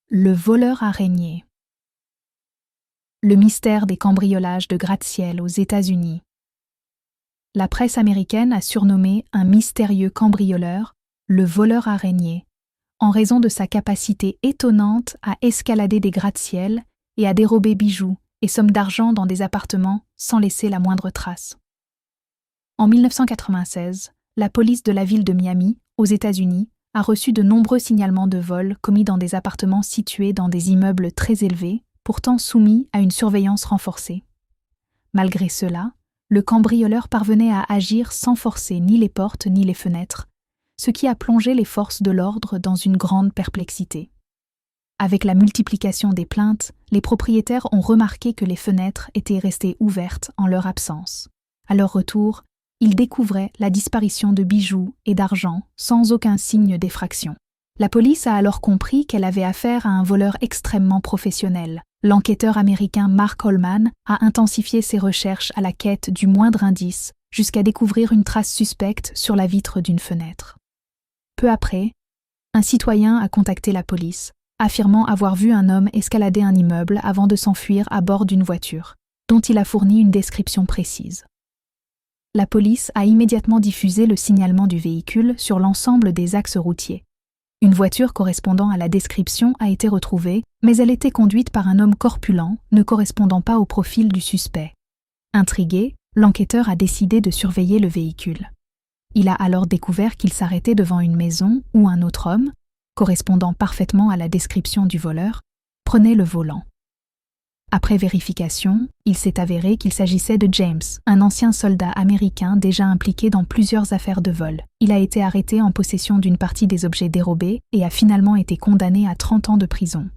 Le voleur araignée. Le mystère des cambriolages de gratte-ciel aux États-Unis. La presse américaine a surnommé un mystérieux cambrioleur le voleur araignée, en raison de sa capacité étonnante à escalader des gratte-ciel et à dérober bijoux et sommes d'argent dans des appartements sans laisser la moindre trace. En 1996, la police de la ville de Miami, aux États-Unis, a reçu de nombreux signalements de vol commis dans des appartements situés dans des immeubles très élevés, pourtant soumis à une surveillance renforcée. Malgré cela, le cambrioleur parvenait à agir sans forcer ni les portes ni les fenêtres, ce qui a plongé les forces de l'ordre dans une grande perplexité. Avec la multiplication des plaintes, les propriétaires ont remarqué que les fenêtres étaient restées ouvertes en leur absence. À leur retour, ils découvraient la disparition de bijoux et d'argent sans aucun signe d'effraction. La police a alors compris qu'elle avait affaire à un voleur extrêmement professionnel. L'enquêteur américain Mark Holman a intensifié ses recherches à la quête du moindre indice jusqu'à découvrir une trace suspecte sur la vitre d'une fenêtre. Peu après, un citoyen a contacté la police, affirmant avoir vu un homme escalader un immeuble avant de s'enfuir à bord d'une voiture, dont il a fourni une description précise. La police a immédiatement diffusé le signalement du véhicule sur l'ensemble des axes routiers. Une voiture correspondant à la description a été retrouvée, mais elle était conduite par un homme corpulent, ne correspondant pas au profil du suspect. Intrigué, l'enquêteur a décidé de surveiller le véhicule. Il a alors découvert qu'il s'arrêtait devant une maison où un autre homme, correspondant parfaitement à la description du voleur, prenait le volant. Après vérification, il s'est avéré qu'il s'agissait de James, un ancien soldat américain déjà impliqué dans plusieurs affaires de vol. Il a été arrêté en possession d'une partie des objets dérobés et a finalement été condamné à 30 ans de prison.